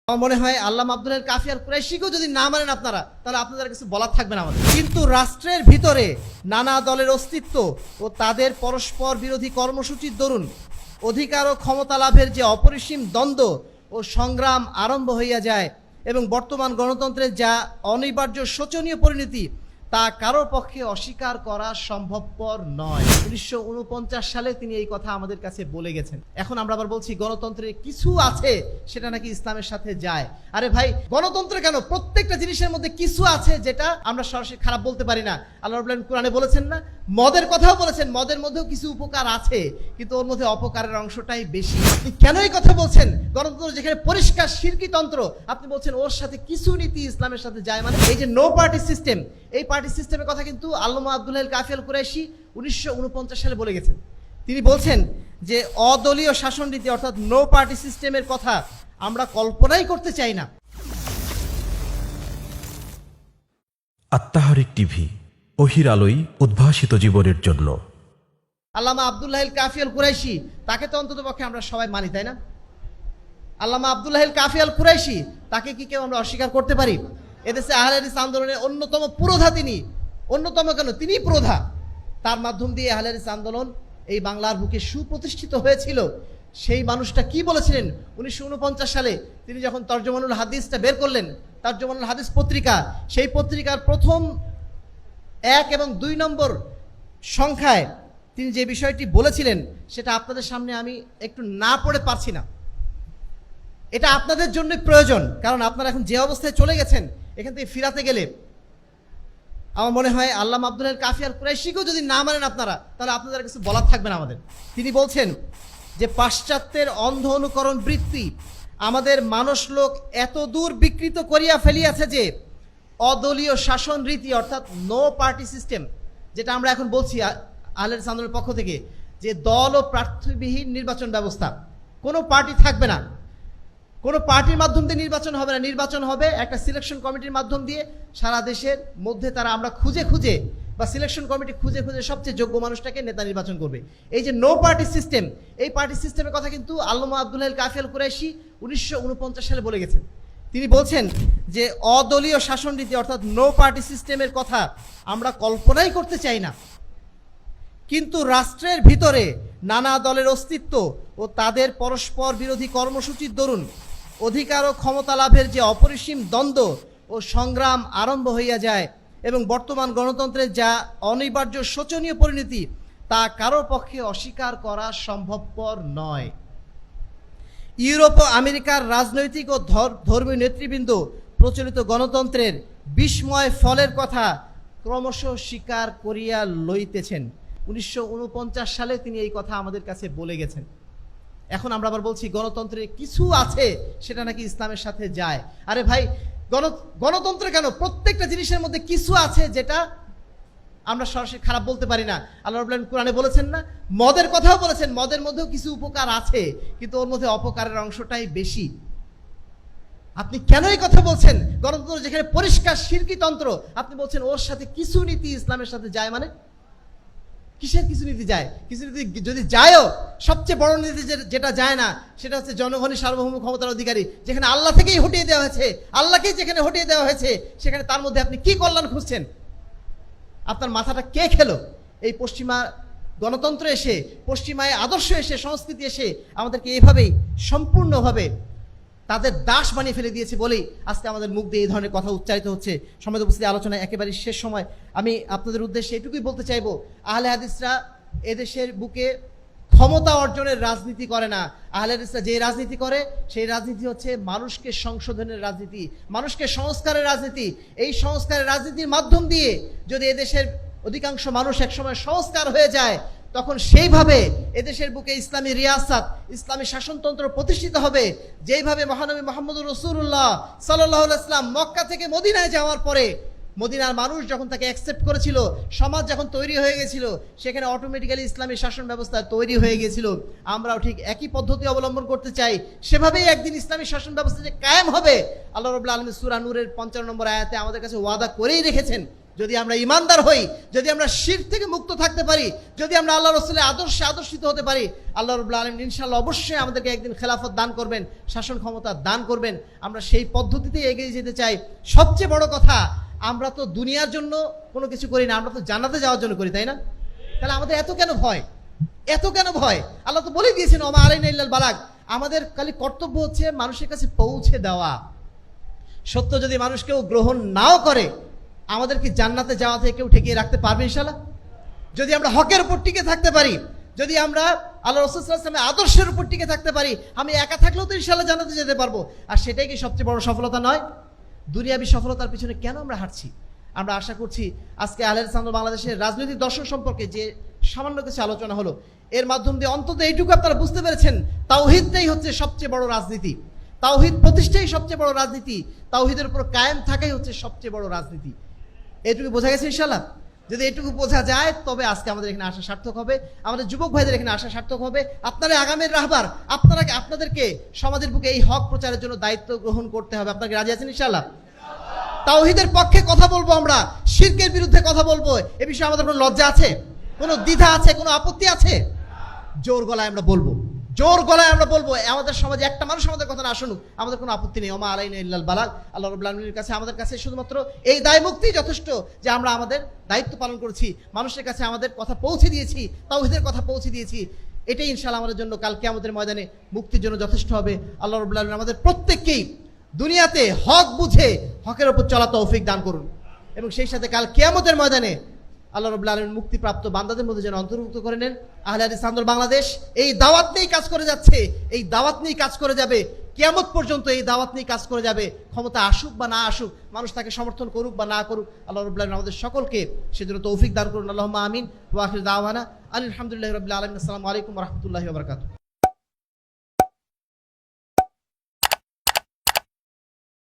আমার মনে হয় আল্লামা আব্দুল হাই কাফি আল কুরাইশিকেও যদি না মানেন আপনারা, তাহলে আপনাদের কিছু বলার থাকবে না আমাদের। কিন্তু রাষ্ট্রের ভিতরে নানা দলের অস্তিত্ব ও তাদের পরস্পর বিরোধী কর্মসূচির দরুন অধিকার ও ক্ষমতা লাভের যে অপরিসীম দ্বন্দ্ব ও সংগ্রাম আরম্ভ হইয়া যায় এবং বর্তমান গণতন্ত্রের যা অনিবার্য শোচনীয় পরিণতি তা কারোর পক্ষে অস্বীকার করা সম্ভবপর নয়। 1949 সালে তিনি এই কথা আমাদের কাছে বলে গেছেন। এখন আমরা আবার বলছি গণতন্ত্রে কিছু আছে সেটা নাকি ইসলামের সাথে যায়। আরে ভাই, গণতন্ত্রে কেন প্রত্যেকটা জিনিসের মধ্যে কিছু আছে যেটা আমরা সরাসরি খারাপ বলতে পারি না। আল্লাহ রাব্বুল আলামিন কোরআনে বলেছেন না, মদের কথাও বলেছেন, মদের মধ্যেও কিছু উপকার আছে, কিন্তু ওর মধ্যে অপকারের অংশটাই বেশি। আপনি কেন এই কথা বলছেন? গণতন্ত্র যেখানে পরিষ্কার শিরকি তন্ত্র, আপনি বলছেন ওর সাথে কিছু নীতি ইসলামের সাথে যায়। মানে এই যে নো পার্টি সিস্টেম, এই পার্টি সিস্টেমের কথা কিন্তু আল্লামা আব্দুল হাই কাফি আল কুরাইশি 1949 সালে বলে গেছেন। তিনি বলছেন যে অদলীয় শাসন রীতি অর্থাৎ নো পার্টি সিস্টেমের কথা আমরা কল্পনাই করতে চাই না। আত্মাহারিক টিভি, ওহির আলোয় উদ্ভাসিত জীবনের জন্য। আল্লামা আব্দুল হাই কাফি আল কুরাইশি, তাকে তো অন্তত পক্ষে আমরা সবাই মানি, তাই না? আল্লামা আব্দুল হাই কাফি আল কুরাইশি, তাকে কি কেউ আমরা অস্বীকার করতে পারি? এদেশে আহলে হাদিস আন্দোলনের অন্যতম পুরোধা তিনি। অন্যতম কেন, তিনি প্রধা। তার মাধ্যম দিয়ে আহলে হাদিস আন্দোলন এই বাংলার বুকে সুপ্রতিষ্ঠিত হয়েছিল। সেই মানুষটা কি বলেছিলেন 1949 সালে তিনি যখন তর্জমানুল হাদিসটা বের করলেন, তর্জমানুল হাদিস পত্রিকা, সেই পত্রিকার প্রথম 1 এবং 2 নম্বর সংখ্যায় তিনি যে বিষয়টি বলেছিলেন সেটা আপনাদের সামনে আমি একটু না পড়ে পারছি না। এটা আপনাদের জন্য প্রয়োজন, কারণ আপনারা এখন যে অবস্থায় চলে গেছেন, এখান থেকে ফিরাতে গেলে আমার মনে হয় আল্লামা আব্দুল হাই কাফি আল কুরাইশিকেও যদি না মানেন আপনারা, তাহলে আপনাদের কিছু বলার থাকবে না আমাদের। তিনি বলছেন যে পাশ্চাত্যের অন্ধ অনুকরণ বৃত্তি আমাদের মানুষলোক এত দূর বিকৃত করিয়া ফেলিয়াছে যে অদলীয় শাসন রীতি অর্থাৎ নো পার্টি সিস্টেম, যেটা আমরা এখন বলছি আহলে হাদিস আন্দোলনের পক্ষ থেকে, যে দল ও প্রার্থীবিহীন নির্বাচন ব্যবস্থা, কোনো পার্টি থাকবে না, কোনো পার্টির মাধ্যম দিয়ে নির্বাচন হবে না, নির্বাচন হবে একটা সিলেকশন কমিটির মাধ্যম দিয়ে। সারা দেশের মধ্যে তারা আমরা খুঁজে খুঁজে বা সিলেকশন কমিটি খুঁজে খুঁজে সবচেয়ে যোগ্য মানুষটাকে নেতা নির্বাচন করবে। এই যে নো পার্টি সিস্টেম, এই পার্টি সিস্টেমের কথা কিন্তু আল্লামা আব্দুল হাই কাফি আল কুরাইশি 1949 সালে বলে গেছেন। তিনি বলছেন যে অদলীয় শাসন রীতি অর্থাৎ নো পার্টি সিস্টেমের কথা আমরা কল্পনাই করতে চাই না। কিন্তু রাষ্ট্রের ভিতরে নানা দলের অস্তিত্ব ও তাদের পরস্পর বিরোধী কর্মসূচির দরুন অধিকার ও ক্ষমতা লাভের যে অপরিসীম দ্বন্দ্ব ও সংগ্রাম আরম্ভ হইয়া যায় এবং বর্তমান গণতন্ত্রের যা অনিবার্য শোচনীয় পরিণতি তা কারোর পক্ষে অস্বীকার করা সম্ভবপর নয়। ইউরোপ ও আমেরিকার রাজনৈতিক ও ধর্মীয় নেতৃবৃন্দ প্রচলিত গণতন্ত্রের বিস্ময় ফলের কথা ক্রমশ স্বীকার করিয়া লইতেছেন। 1949 সালে তিনি এই কথা আমাদের কাছে বলে গেছেন। এখন আমরা আবার বলছি গণতন্ত্রে কিছু আছে সেটা নাকি ইসলামের সাথে যায়। আরে ভাই, গণতন্ত্রে কেন প্রত্যেকটা জিনিসের মধ্যে কিছু আছে যেটা আমরা সরাসরি খারাপ বলতে পারি না। আল্লাহ রাব্বুল আলামিন কোরআনে বলেছেন না, মদের কথাও বলেছেন, মদের মধ্যেও কিছু উপকার আছে, কিন্তু ওর মধ্যে অপকারের অংশটাই বেশি। আপনি কেন এই কথা বলছেন? গণতন্ত্র যেখানে পরিষ্কার শিরকি তন্ত্র, আপনি বলছেন ওর সাথে কিছু নীতি ইসলামের সাথে যায়। মানে কিসের কিছু নীতি যায়? কিছু নীতি যদি যায়ও, সবচেয়ে বড় নীতি যেটা যায় না সেটা হচ্ছে জনগণের সার্বভৌম ক্ষমতার অধিকারী, যেখানে আল্লাহ থেকেই হটিয়ে দেওয়া হয়েছে, আল্লাহকেই যেখানে হটিয়ে দেওয়া হয়েছে, সেখানে তার মধ্যে আপনি কি কল্যাণ খুঁজছেন? আপনার মাথাটা কে খেলো? এই পশ্চিমা গণতন্ত্র এসে, পশ্চিমায় আদর্শ এসে, সংস্কৃতি এসে আমাদেরকে এইভাবেই সম্পূর্ণভাবে তাদের দাস বানিয়ে ফেলে দিয়েছে বলেই আজকে আমাদের মুখ দিয়ে এই ধরনের কথা উচ্চারিত হচ্ছে। সম্মানিত উপস্থিতি, আলোচনায় একেবারে শেষ সময় আমি আপনাদের উদ্দেশ্যে এটুকুই বলতে চাইবো, আহলে হাদিসরা এদেশের বুকে ক্ষমতা অর্জনের রাজনীতি করে না। আহলে হাদিসরা যে রাজনীতি করে সেই রাজনীতি হচ্ছে মানুষকে সংশোধনের রাজনীতি, মানুষকে সংস্কারের রাজনীতি। এই সংস্কারের রাজনীতির মাধ্যম দিয়ে যদি এদেশের অধিকাংশ মানুষ একসময় সংস্কার হয়ে যায়, তখন সেইভাবে এদেশের বুকে ইসলামী রিয়াসাত, ইসলামী শাসনতন্ত্র প্রতিষ্ঠিত হবে। যেইভাবে মহানবী মুহাম্মদুর রাসূলুল্লাহ সাল্লাল্লাহু আলাইহি ওয়াসাল্লাম মক্কা থেকে মদিনায় যাওয়ার পরে মদিনার মানুষ যখন তাকে অ্যাকসেপ্ট করেছিল, সমাজ যখন তৈরি হয়ে গেছিল, সেখানে অটোমেটিক্যালি ইসলামী শাসন ব্যবস্থা তৈরি হয়ে গিয়েছিল। আমরাও ঠিক একই পদ্ধতি অবলম্বন করতে চাই। সেভাবেই একদিন ইসলামী শাসন ব্যবস্থা যে কায়েম হবে, আল্লাহ রাব্বুল আলামিন সূরা নূরের 55 নম্বর আয়াতে আমাদের কাছে ওয়াদা করেই রেখেছেন। যদি আমরা ইমানদার হই, যদি আমরা শিরক থেকে মুক্ত থাকতে পারি, যদি আমরা আল্লাহ রাসূলের আদর্শে আদর্শিত হতে পারি, আল্লাহ রাব্বুল আলামিন ইনশাআল্লাহ অবশ্যই আমাদেরকে একদিন খেলাফত দান করবেন, শাসন ক্ষমতা দান করবেন। আমরা সেই পদ্ধতিতেই এগিয়ে যেতে চাই। সবচেয়ে বড় কথা, আমরা তো দুনিয়ার জন্য কোনো কিছু করি না, আমরা তো জান্নাতে যাওয়ার জন্য করি, তাই না? তাহলে আমাদের এত কেন ভয়? এত কেন ভয়? আল্লাহ তো বলে দিয়েছেন ওমা আলাইনা ইল্লাল বালাগ। আমাদের খালি কর্তব্য হচ্ছে মানুষের কাছে পৌঁছে দেওয়া। সত্য যদি মানুষ কেউ গ্রহণ নাও করে, আমাদের কি জান্নাতে যাওয়া থেকে কেউ ঠেকিয়ে রাখতে পারবে ইনশাআল্লাহ? যদি আমরা হকের উপর টিকে থাকতে পারি, যদি আমরা আল্লাহ রাসূল সাল্লাল্লাহু আলাইহি ওয়াসাল্লামের আদর্শের উপর টিকে থাকতে পারি, আমি একা থাকলেও তো ইনশাআল্লাহ জান্নাতে যেতে পারবো। আর সেটাই কি সবচেয়ে বড় সফলতা নয়? দুনিয়াবী সফলতার পিছনে কেন আমরা হাঁটছি? আমরা আশা করছি আজকে আহলে হাদিস আন্দোলন বাংলাদেশের রাজনৈতিক দর্শন সম্পর্কে যে সামান্য কিছু আলোচনা হলো, এর মাধ্যম দিয়ে অন্তত এইটুকু আপনারা বুঝতে পেরেছেন, তাওহীদটাই হচ্ছে সবচেয়ে বড় রাজনীতি। তাওহীদ প্রতিষ্ঠাই সবচেয়ে বড় রাজনীতি। তাওহীদের উপর কায়েম থাকাই হচ্ছে সবচেয়ে বড় রাজনীতি। এইটুকু বোঝা গেছে ইনশাআল্লাহ? যদি এইটুকু বোঝা যায়, তবে আজকে আমাদের এখানে আসা সার্থক হবে, আমাদের যুবক ভাইদের এখানে আসা সার্থক হবে। আপনারা আগামীর রাহবার, আপনাদেরকে সমাজের বুকে এই হক প্রচারের জন্য দায়িত্ব গ্রহণ করতে হবে। আপনাকে রাজি আছেন ইনশাআল্লাহ? তাওহীদের পক্ষে কথা বলবো আমরা, শিরকের বিরুদ্ধে কথা বলবো। এ বিষয়ে আমাদের কোনো লজ্জা আছে? কোনো দ্বিধা আছে? কোনো আপত্তি আছে? জোর গলায় আমরা বলবো, জোর গলায় আমরা বলবো। আমাদের সমাজে একটা মানুষ আমাদের কথা না শুনুক, আমাদের কোনো আপত্তি নেই। ওমা আলাইনা ইল্লাল বালাগ। আল্লাহ রাব্বুল আলামিনের কাছে, আমাদের কাছে শুধুমাত্র এই দায় মুক্তি যথেষ্ট যে আমরা আমাদের দায়িত্ব পালন করেছি, মানুষের কাছে আমাদের কথা পৌঁছে দিয়েছি, তাওহীদের কথা পৌঁছে দিয়েছি। এটাই ইনশাআল্লাহ আমাদের জন্য কাল কিয়ামতের ময়দানে মুক্তির জন্য যথেষ্ট হবে। আল্লাহ রাব্বুল আলামিন আমাদের প্রত্যেককেই দুনিয়াতে হক বুঝে হকের উপর চলা তৌফিক দান করুন, এবং সেই সাথে কাল কিয়ামতের ময়দানে আল্লাহ রাব্বুল আলামিন মুক্তিপ্রাপ্ত বান্দাদের মধ্যে যেন অন্তর্ভুক্ত করে নেন। আহলে হাদিস আন্দোলন বাংলাদেশ এই দাওয়াত নিয়েই কাজ করে যাচ্ছে, এই দাওয়াত নিয়েই কাজ করে যাবে কিয়ামত পর্যন্ত। এই দাওয়াত নিয়েই কাজ করে যাবে। ক্ষমতা আসুক বা না আসুক, মানুষ তাকে সমর্থন করুক বা না করুক, আল্লাহ রাব্বুল আলামিন আমাদের সকলকে সেজন্য তৌফিক দান করুন। আল্লাহুম্মা আমিন। ওয়া আখিরু দাওয়ানা আলহামদুলিল্লাহি রাব্বিল আলামিন। আসসালামু আলাইকুম ওয়া রাহমাতুল্লাহি ওয়া বারাকাতুহু।